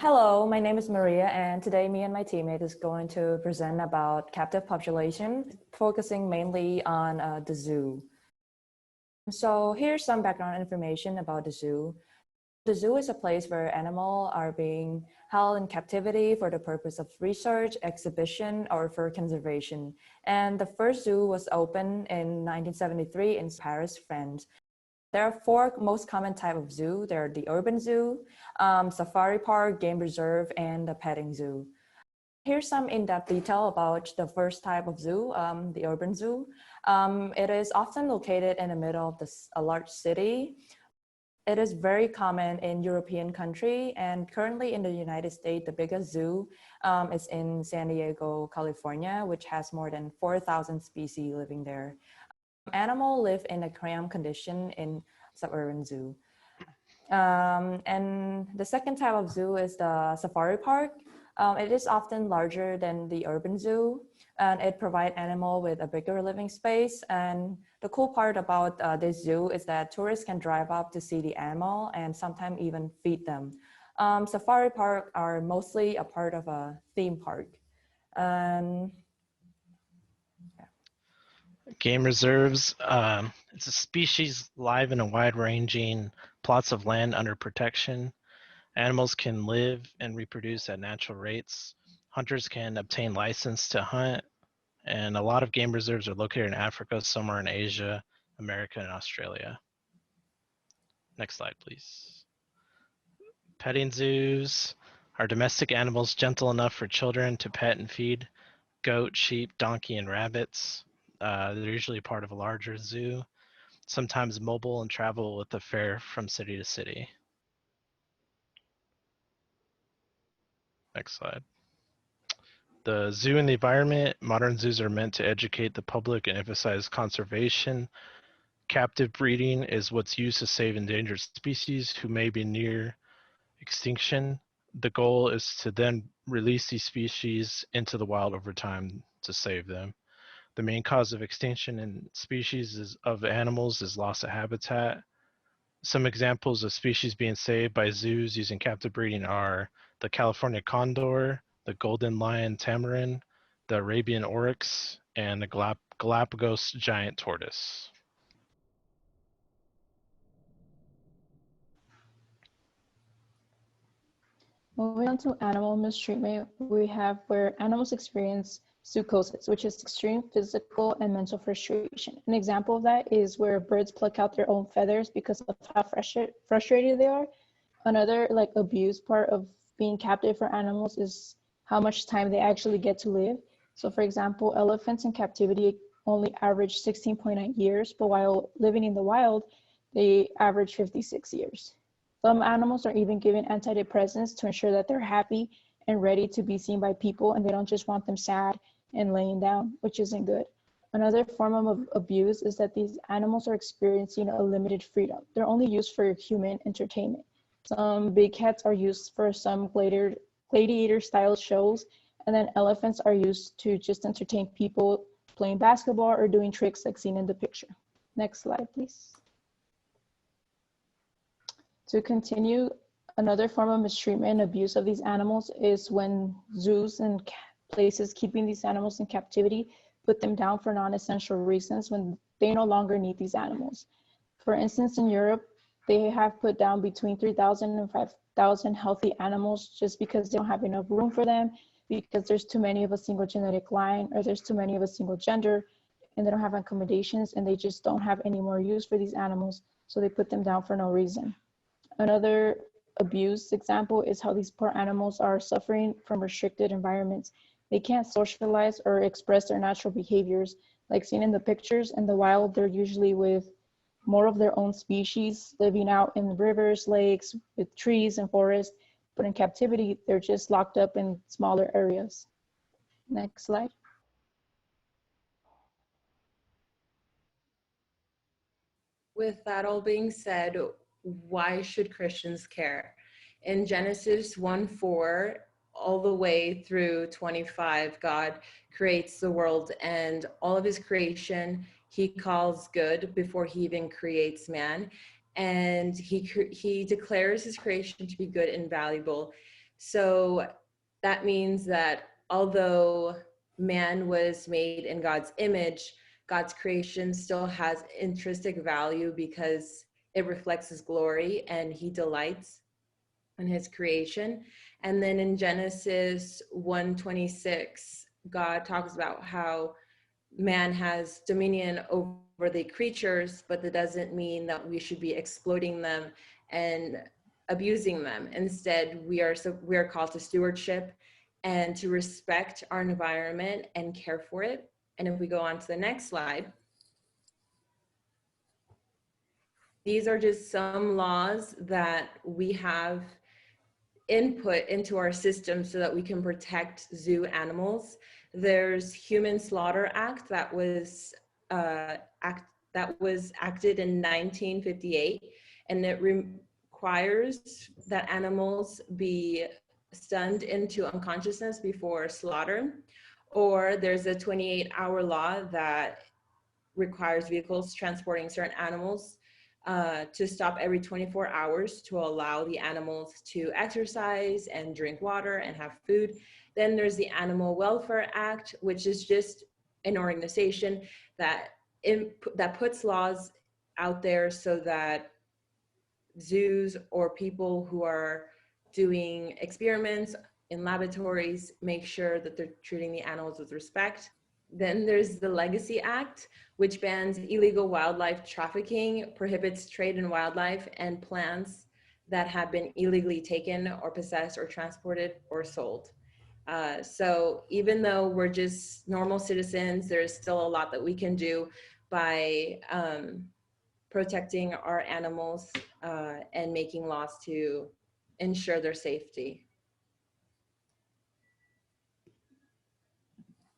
Hello, my name is Maria, and today me and my teammate is going to present about captive population, focusing mainly on the zoo. So here's some background information about the zoo. The zoo is a place where animals are being held in captivity for the purpose of research, exhibition, or for conservation. And the first zoo was opened in 1973 in Paris, France. There are four most common type of zoo. There are the urban zoo, safari park, game reserve, and the petting zoo. Here's some in-depth detail about the first type of zoo, the urban zoo. It is often located in the middle of a large city. It is very common in European country, and currently in the United States, the biggest zoo is in San Diego, California, which has more than 4,000 species living there. Animals live in a cramped condition in suburban zoo. And the second type of zoo is the safari park. It is often larger than the urban zoo, and it provides animals with a bigger living space. And the cool part about this zoo is that tourists can drive up to see the animal and sometimes even feed them. Safari park are mostly a part of a theme park. And Game reserves, it's a species live in a wide-ranging plots of land under protection. Animals can live and reproduce at natural rates. Hunters can obtain license to hunt, and a lot of game reserves are located in Africa, some are in Asia, America, and Australia. Next slide, please. Petting zoos are domestic animals gentle enough for children to pet and feed. Goat, sheep, donkey, and rabbits. They're usually part of a larger zoo, sometimes mobile and travel with a fare from city to city. Next slide. The zoo and the environment. Modern zoos are meant to educate the public and emphasize conservation. Captive breeding is what's used to save endangered species who may be near extinction. The goal is to then release these species into the wild over time to save them. The main cause of extinction in species of animals is loss of habitat. Some examples of species being saved by zoos using captive breeding are the California condor, the golden lion tamarin, the Arabian oryx, and the Galapagos giant tortoise. Moving on to animal mistreatment, we have where animals experience zoochosis, which is extreme physical and mental frustration. An example of that is where birds pluck out their own feathers because of how frustrated they are. Another abuse part of being captive for animals is how much time they actually get to live. So for example, elephants in captivity only average 16.9 years, but while living in the wild, they average 56 years. Some animals are even given antidepressants to ensure that they're happy and ready to be seen by people, and they don't just want them sad and laying down, which isn't good. Another form of abuse is that these animals are experiencing a limited freedom. They're only used for human entertainment. Some big cats are used for some gladiator-style shows, and then elephants are used to just entertain people playing basketball or doing tricks like seen in the picture. Next slide, please. To continue, another form of mistreatment and abuse of these animals is when zoos and places keeping these animals in captivity put them down for non-essential reasons when they no longer need these animals. For instance, in Europe, they have put down between 3,000 and 5,000 healthy animals just because they don't have enough room for them, because there's too many of a single genetic line, or there's too many of a single gender, and they don't have accommodations, and they just don't have any more use for these animals, so they put them down for no reason. Another abuse example is how these poor animals are suffering from restricted environments. They can't socialize or express their natural behaviors. Like seen in the pictures, in the wild, they're usually with more of their own species, living out in rivers, lakes, with trees and forests. But in captivity, they're just locked up in smaller areas. Next slide. With that all being said, why should Christians care? In Genesis 1:4 all the way through 25, God creates the world, and all of his creation he calls good before he even creates man, and he declares his creation to be good and valuable. So that means that although man was made in God's image, God's creation still has intrinsic value because it reflects his glory and he delights in his creation. And then in Genesis 1:26, God talks about how man has dominion over the creatures, but that doesn't mean that we should be exploiting them and abusing them. Instead, we are called to stewardship and to respect our environment and care for it. And if we go on to the next slide, these are just some laws that we have input into our system so that we can protect zoo animals. There's Human Slaughter Act that was acted in 1958, and it requires that animals be stunned into unconsciousness before slaughter. Or there's a 28-hour law that requires vehicles transporting certain animals to stop every 24 hours to allow the animals to exercise and drink water and have food. Then there's the Animal Welfare Act, which is just an organization that puts laws out there so that zoos or people who are doing experiments in laboratories make sure that they're treating the animals with respect. Then there's the Legacy Act, which bans illegal wildlife trafficking, prohibits trade in wildlife, and plants that have been illegally taken or possessed or transported or sold. So even though we're just normal citizens, there's still a lot that we can do by protecting our animals and making laws to ensure their safety.